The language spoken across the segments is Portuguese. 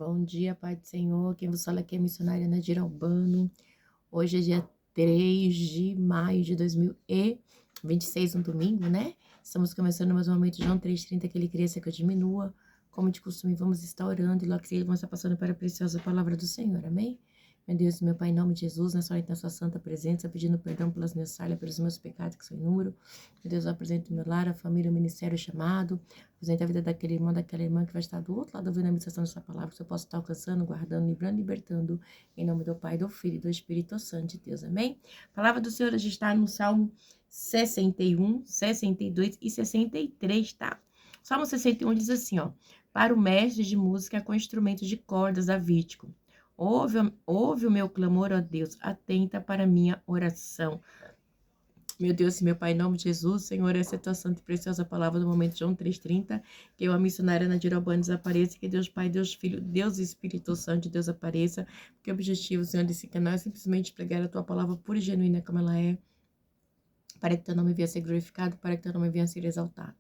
Bom dia, Pai do Senhor. Quem vos fala aqui é a missionária Nadira Albano. Hoje é dia 3 de maio de 2026, um domingo, né? Estamos começando mais um momento de João 3,30, que ele cresça, que eu diminua. Como de costume, vamos estar orando e logo que ele vamos estar passando para a preciosa palavra do Senhor, amém? Meu Deus, meu Pai, em nome de Jesus, nessa hora na sua santa presença, pedindo perdão pelas minhas falhas, pelos meus pecados, que são inúmeros. Meu Deus, eu apresento o meu lar, a família, o ministério, o chamado. Apresento a vida daquele irmão, daquela irmã que vai estar do outro lado ouvindo a ministração dessa palavra, que eu possa estar alcançando, guardando, livrando, libertando. Em nome do Pai, do Filho e do Espírito Santo de Deus, amém? A palavra do Senhor hoje está no Salmo 61, 62 e 63, tá? Salmo 61 diz assim, ó. Para o mestre de música com instrumentos de cordas davídico. Ouve o meu clamor, ó Deus, atenta para a minha oração. Meu Deus e meu Pai, em nome de Jesus, Senhor, essa é a tua santa e preciosa palavra do momento, João 3,30, que eu, a missionária Nadira Albano, desapareça, que Deus Pai, Deus Filho, Deus Espírito Santo de Deus apareça, porque o objetivo, Senhor, desse canal é simplesmente pregar a tua palavra pura e genuína como ela é, para que teu nome venha a ser glorificado, para que teu nome venha a ser exaltado.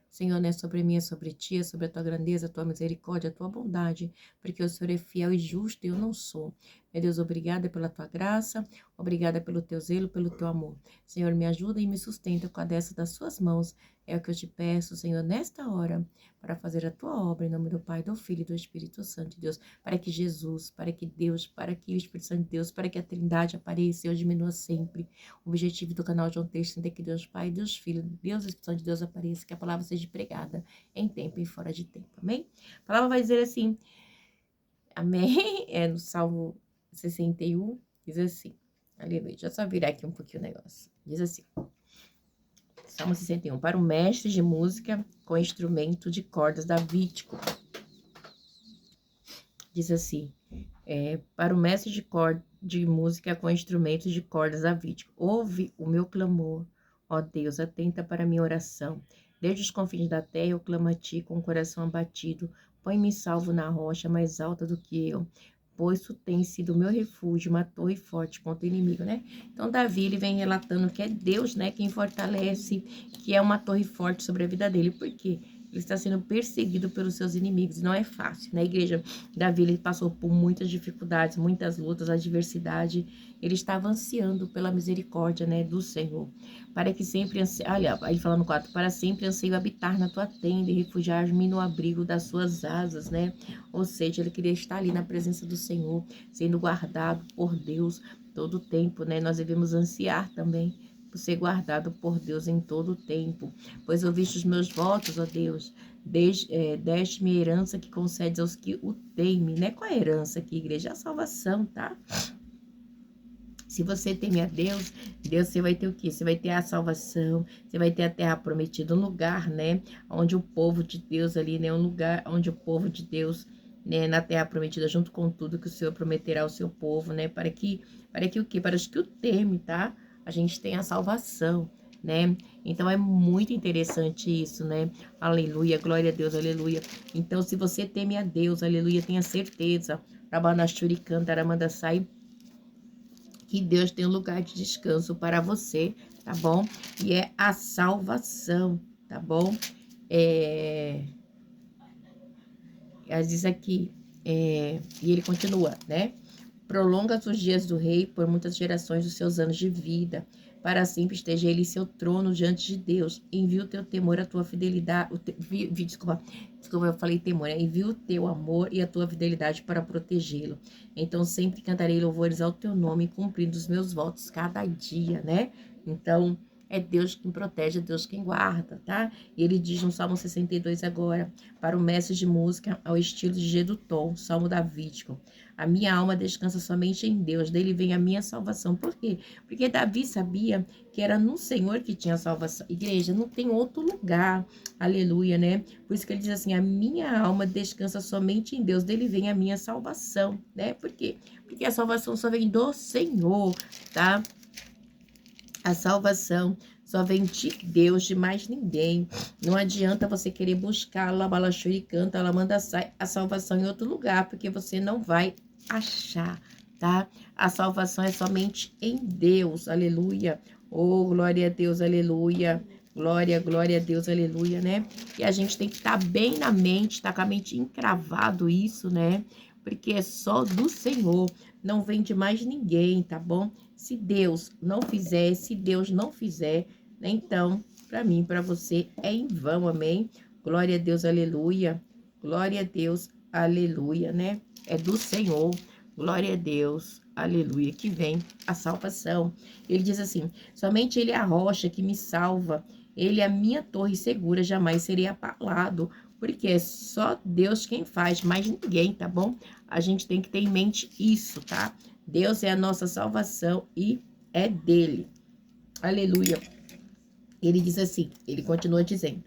Senhor, não é sobre mim, é sobre ti, é sobre a tua grandeza, a tua misericórdia, a tua bondade, porque o Senhor é fiel e justo e eu não sou. Meu Deus, obrigada pela tua graça, obrigada pelo teu zelo, pelo teu amor. Senhor, me ajuda e me sustenta com a destra das suas mãos. É o que eu te peço, Senhor, nesta hora, para fazer a tua obra, em nome do Pai, do Filho e do Espírito Santo de Deus, para que Jesus, para que Deus, para que o Espírito Santo de Deus, para que a Trindade apareça e eu diminua sempre. O objetivo do canal João 3 é que Deus Pai, Deus Filho, Deus Espírito Santo de Deus apareça, que a palavra seja pregada em tempo e fora de tempo, amém? A palavra vai dizer assim, amém? É no Salmo 61, diz assim, aleluia, deixa eu só virar aqui um pouquinho o negócio, diz assim, Salmo 61, para o mestre de música com instrumento de cordas davídico, diz assim, para o mestre de música com instrumentos de cordas davídico, ouve o meu clamor, ó Deus, atenta para a minha oração, desde os confins da terra eu clamo a ti com o coração abatido, põe-me salvo na rocha mais alta do que eu, pois tu tens sido meu refúgio, uma torre forte contra o inimigo, né? Então, Davi, ele vem relatando que é Deus, né, quem fortalece, que é uma torre forte sobre a vida dele. Por quê? Ele está sendo perseguido pelos seus inimigos, não é fácil. Na igreja, Davi, ele passou por muitas dificuldades, muitas lutas, adversidade. Ele estava ansiando pela misericórdia, né, do Senhor. Para que sempre, olha, aí fala no 4, para sempre anseio habitar na tua tenda e refugiar-me no abrigo das suas asas, né? Ou seja, ele queria estar ali na presença do Senhor, sendo guardado por Deus todo o tempo, né? Nós devemos ansiar também por ser guardado por Deus em todo o tempo. Pois ouviste os meus votos, ó Deus, deste-me a herança que concedes aos que o temem, né? Qual é a herança aqui, igreja? A salvação, tá? Se você teme a Deus, você vai ter o quê? Você vai ter a salvação, você vai ter a terra prometida, um lugar, né? Onde o povo de Deus ali, né? Um lugar onde o povo de Deus, né? Na terra prometida, junto com tudo que o Senhor prometerá ao seu povo, né? Para que o quê? Para os que o temem, tá? A gente tem a salvação, né? Então é muito interessante isso, né? Aleluia, glória a Deus, aleluia. Então, se você teme a Deus, aleluia, tenha certeza. Rabanashuri canta, Aramanda sai, que Deus tem um lugar de descanso para você, tá bom? E é a salvação, tá bom? Diz aqui, e ele continua, né? Prolonga os dias do rei por muitas gerações dos seus anos de vida. Para sempre esteja ele em seu trono diante de Deus. Envia o teu temor, a tua fidelidade. Desculpa, eu falei temor. Envia o teu amor e a tua fidelidade para protegê-lo. Então sempre cantarei louvores ao teu nome, cumprindo os meus votos cada dia, né? Então é Deus quem protege, é Deus quem guarda, tá? E ele diz no Salmo 62 agora, para o mestre de música ao estilo de Gedutom, Salmo davídico. A minha alma descansa somente em Deus, dele vem a minha salvação. Por quê? Porque Davi sabia que era no Senhor que tinha salvação. Igreja, não tem outro lugar. Aleluia, né? Por isso que ele diz assim, a minha alma descansa somente em Deus, dele vem a minha salvação, né? Por quê? Porque a salvação só vem do Senhor, tá? A salvação só vem de Deus, de mais ninguém. Não adianta você querer buscar Labalachuri canta, ela manda a salvação em outro lugar, porque você não vai achar, tá? A salvação é somente em Deus, aleluia. Oh, glória a Deus, aleluia. Glória, glória a Deus, aleluia, né? E a gente tem que estar bem na mente, tá com a mente encravado isso, né? porque é só do Senhor, não vem de mais ninguém, tá bom? Se Deus não fizer, né, então, para mim, para você, é em vão, amém? Glória a Deus, aleluia. Glória a Deus, aleluia, né? É do Senhor, glória a Deus, aleluia, que vem a salvação. Ele diz assim: somente Ele é a rocha que me salva, Ele é a minha torre segura, jamais serei abalado, porque é só Deus quem faz, mais ninguém, tá bom? A gente tem que ter em mente isso, tá? Deus é a nossa salvação e é dele. Aleluia. Ele diz assim, ele continua dizendo.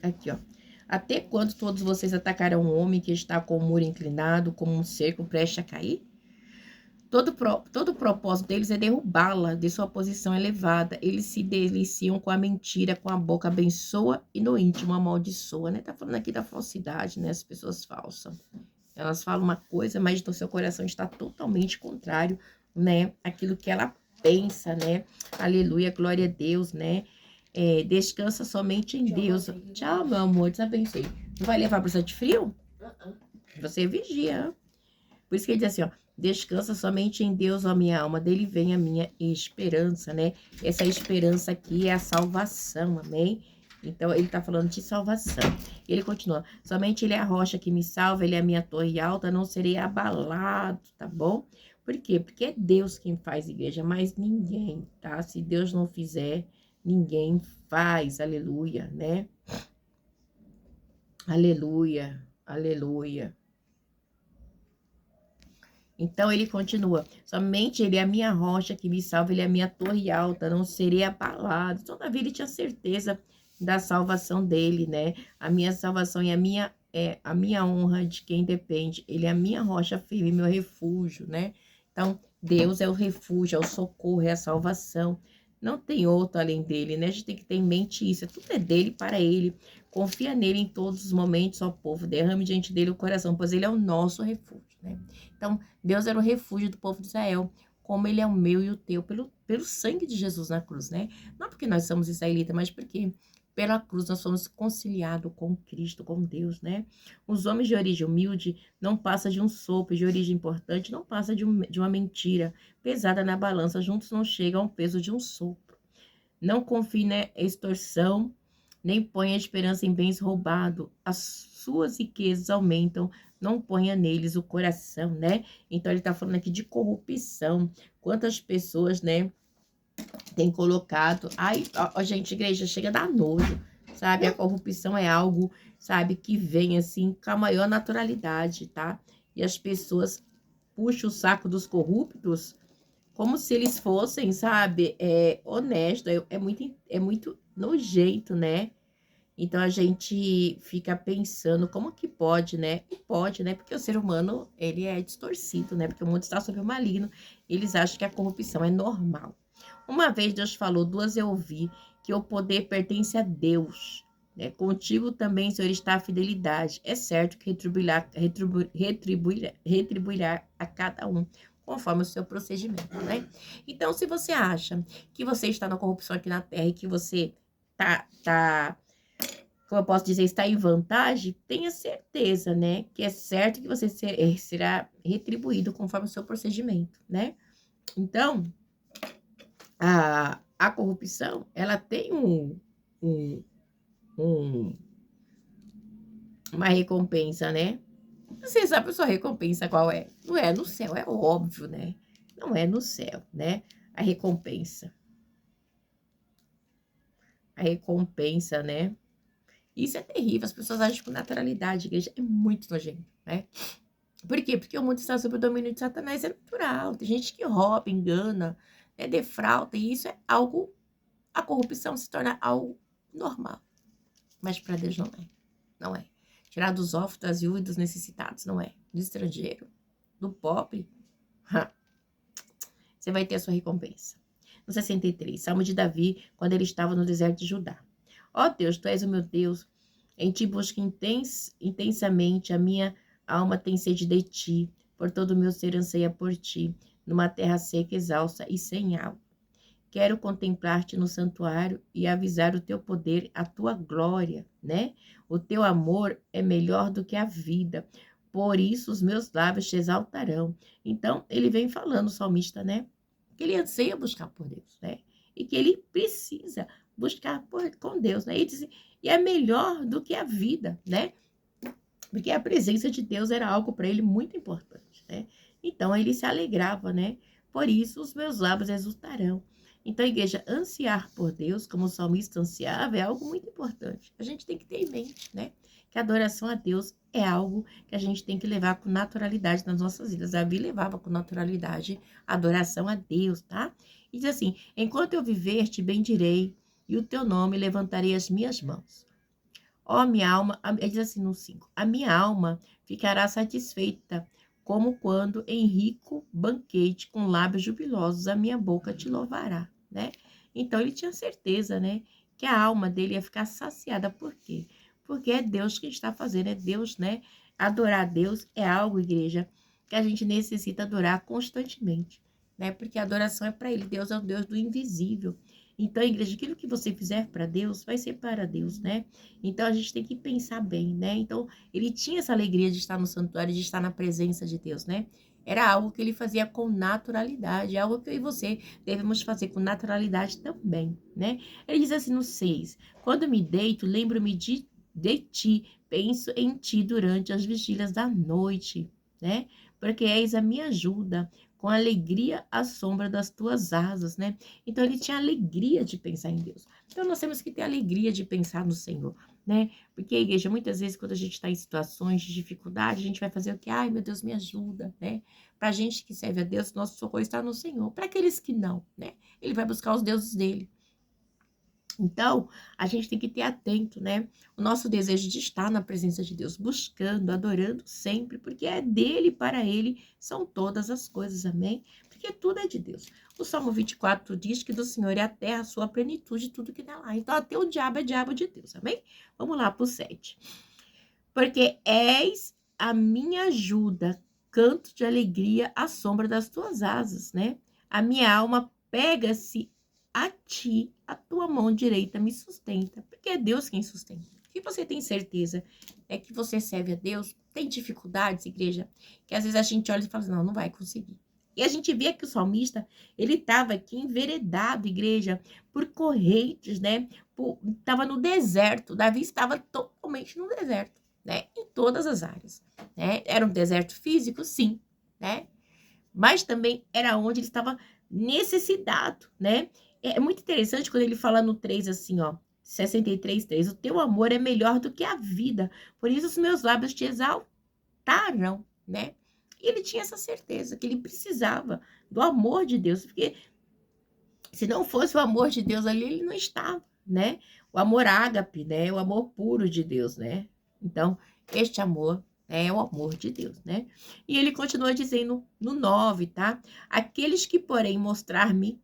Aqui, ó. Até quando todos vocês atacarão um homem que está com o muro inclinado, como um cerco prestes a cair? Todo o propósito deles é derrubá-la de sua posição elevada. Eles se deliciam com a mentira, com a boca abençoa e no íntimo amaldiçoa, né? Tá falando aqui da falsidade, né? As pessoas falsas. Elas falam uma coisa, mas no seu coração está totalmente contrário, né? Aquilo que ela pensa, né? Aleluia, glória a Deus, né? Descansa somente em Deus. Tchau, meu amor, desabençoe. Não vai levar blusa de frio? Você vigia. Por isso que ele diz assim, ó. Descansa somente em Deus, ó minha alma, dele vem a minha esperança, né? Essa esperança aqui é a salvação, amém? Então, ele tá falando de salvação. Ele continua, somente ele é a rocha que me salva, ele é a minha torre alta, não serei abalado, tá bom? Por quê? Porque é Deus quem faz igreja, mas ninguém, tá? Se Deus não fizer, ninguém faz, aleluia, né? Aleluia, aleluia. Então ele continua, somente ele é a minha rocha que me salva, ele é a minha torre alta, não serei abalado. Então Davi ele tinha certeza da salvação dele, né? A minha salvação e a minha honra de quem depende. Ele é a minha rocha firme, meu refúgio, né? Então Deus é o refúgio, é o socorro, é a salvação. Não tem outro além dele, né? A gente tem que ter em mente isso. Tudo é dele, para ele. Confia nele em todos os momentos, ó povo. Derrame diante dele o coração, pois ele é o nosso refúgio, né? Então, Deus era o refúgio do povo de Israel, como ele é o meu e o teu, pelo sangue de Jesus na cruz, né? Não porque nós somos israelitas, mas porque pela cruz nós somos conciliados com Cristo, com Deus, né? Os homens de origem humilde não passam de um sopro, de origem importante não passa de uma mentira pesada na balança, juntos não chegam ao peso de um sopro. Não confie na extorsão, nem ponha esperança em bens roubados. As suas riquezas aumentam, não ponha neles o coração, né? Então, ele tá falando aqui de corrupção. Quantas pessoas, né, tem colocado... Ai, ó, gente, igreja, chega a dar nojo, sabe? A corrupção é algo, sabe, que vem, assim, com a maior naturalidade, tá? E as pessoas puxam o saco dos corruptos como se eles fossem, sabe, honesto, é muito nojento, né? Então a gente fica pensando como que pode, né? E pode, né? Porque o ser humano, ele é distorcido, né? Porque o mundo está sob o maligno, eles acham que a corrupção é normal. Uma vez Deus falou, duas eu ouvi, que o poder pertence a Deus, né? Contigo também, Senhor, está a fidelidade. É certo que retribuirá a cada um conforme o seu procedimento, né? Então, se você acha que você está na corrupção aqui na Terra e que você como eu posso dizer, está em vantagem, tenha certeza, né? Que é certo que você será retribuído conforme o seu procedimento, né? Então, a corrupção, ela tem uma recompensa, né? Você sabe a sua recompensa qual é? Não é no céu, é óbvio, né? Não é no céu, né? A recompensa. A recompensa, né? Isso é terrível, as pessoas agem com naturalidade, igreja, é muito nojento, né? Por quê? Porque o mundo está sob o domínio de Satanás, é natural. Tem gente que rouba, engana, defrauda, e isso é algo, a corrupção se torna algo normal. Mas para Deus não é, não é. Tirar dos órfãos, das viúvas e dos necessitados, não é. Do estrangeiro, do pobre, você vai ter a sua recompensa. No 63, Salmo de Davi, quando ele estava no deserto de Judá. Ó Deus, tu és o meu Deus, em ti busco intensamente, a minha alma tem sede de ti, por todo o meu ser anseia por ti, numa terra seca, exausta e sem água. Quero contemplar-te no santuário e avisar o teu poder, a tua glória, né? O teu amor é melhor do que a vida. Por isso os meus lábios te exaltarão. Então, ele vem falando, o salmista, né? Que ele anseia buscar por Deus, né? E que ele precisa buscar com Deus, né? E é melhor do que a vida, né? Porque a presença de Deus era algo para ele muito importante, né? Então, ele se alegrava, né? Por isso, os meus lábios exultarão. Então, igreja, ansiar por Deus, como o salmista ansiava, é algo muito importante. A gente tem que ter em mente, né? Que a adoração a Deus é algo que a gente tem que levar com naturalidade nas nossas vidas. Davi levava com naturalidade a adoração a Deus, tá? E diz assim, enquanto eu viver, te bendirei, e o teu nome levantarei as minhas mãos. Ó, minha alma, ele diz assim no 5, a minha alma ficará satisfeita, como quando em rico banquete, com lábios jubilosos, a minha boca te louvará, né? Então, ele tinha certeza, né, que a alma dele ia ficar saciada. Por quê? Porque é Deus que está fazendo, é Deus, né? Adorar a Deus é algo, igreja, que a gente necessita adorar constantemente, né? Porque a adoração é para ele, Deus é o Deus do invisível. Então, igreja, aquilo que você fizer para Deus, vai ser para Deus, né? Então, a gente tem que pensar bem, né? Então, ele tinha essa alegria de estar no santuário, de estar na presença de Deus, né? Era algo que ele fazia com naturalidade, algo que eu e você devemos fazer com naturalidade também, né? Ele diz assim no 6, quando me deito, lembro-me de ti, penso em ti durante as vigílias da noite, né? Porque és a minha ajuda, com alegria à sombra das tuas asas, né? Então, ele tinha alegria de pensar em Deus. Então, nós temos que ter alegria de pensar no Senhor, né? Porque, igreja, muitas vezes, quando a gente está em situações de dificuldade, a gente vai fazer o quê? Ai, meu Deus, me ajuda, né? Para a gente que serve a Deus, nosso socorro está no Senhor. Para aqueles que não, né? Ele vai buscar os deuses dele. Então, a gente tem que ter atento, né? O nosso desejo de estar na presença de Deus, buscando, adorando sempre, porque é dele, para ele, são todas as coisas, amém? Porque tudo é de Deus. O Salmo 24 diz que do Senhor é a terra, a sua plenitude, tudo que nela há. Então, até o diabo é diabo de Deus, amém? Vamos lá para o 7. Porque és a minha ajuda, canto de alegria à sombra das tuas asas, né? A minha alma pega-se a ti, a tua mão direita me sustenta, porque é Deus quem sustenta. Se você tem certeza é que você serve a Deus, tem dificuldades, igreja, que às vezes a gente olha e fala, não vai conseguir. E a gente vê que o salmista, ele estava aqui enveredado, igreja, por correntes, né? Estava no deserto, Davi estava totalmente no deserto, né? Em todas as áreas, né? Era um deserto físico, sim, né? Mas também era onde ele estava necessitado, né? É muito interessante quando ele fala no 3 assim, ó, 63:3, o teu amor é melhor do que a vida, por isso os meus lábios te exaltaram, né? E ele tinha essa certeza que ele precisava do amor de Deus, porque se não fosse o amor de Deus ali, ele não estava, né? O amor ágape, né? O amor puro de Deus, né? Então, este amor é o amor de Deus, né? E ele continua dizendo no 9, tá? Aqueles que, porém, mostrar-me...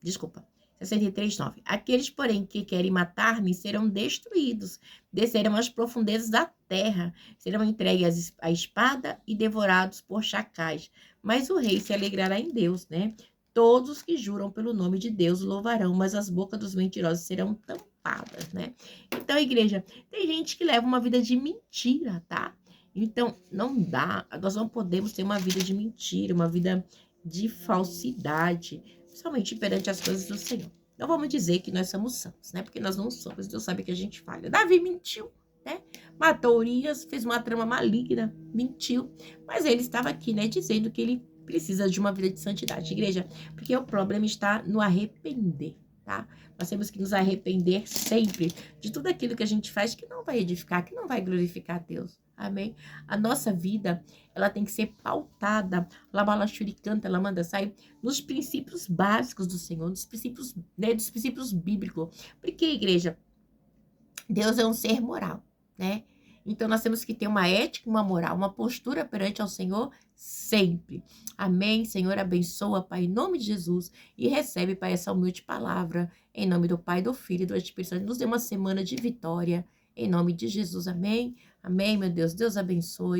Desculpa. 63:9. Aqueles, porém, que querem matar-me serão destruídos, descerão às profundezas da terra, serão entregues à espada e devorados por chacais. Mas o rei se alegrará em Deus, né? Todos os que juram pelo nome de Deus louvarão, mas as bocas dos mentirosos serão tampadas, né? Então, igreja, tem gente que leva uma vida de mentira, tá? Então, não dá, nós não podemos ter uma vida de mentira, uma vida de falsidade, principalmente perante as coisas do Senhor. Não vamos dizer que nós somos santos, né? Porque nós não somos, Deus sabe que a gente falha. Davi mentiu, né? Matou Urias, fez uma trama maligna, mentiu. Mas ele estava aqui, né? Dizendo que ele precisa de uma vida de santidade, igreja. Porque o problema está no arrepender, tá? Nós temos que nos arrepender sempre de tudo aquilo que a gente faz que não vai edificar, que não vai glorificar a Deus. Amém? A nossa vida, ela tem que ser pautada. Labalachuri canta, ela manda sair nos princípios básicos do Senhor, nos princípios, né, dos princípios bíblicos. Porque, igreja, Deus é um ser moral, né? Então, nós temos que ter uma ética, uma moral, uma postura perante ao Senhor sempre. Amém? Senhor, abençoa, Pai, em nome de Jesus. E recebe, Pai, essa humilde palavra. Em nome do Pai, do Filho e do Espírito Santo. Nos dê uma semana de vitória. Em nome de Jesus. Amém? Amém, meu Deus. Deus abençoe.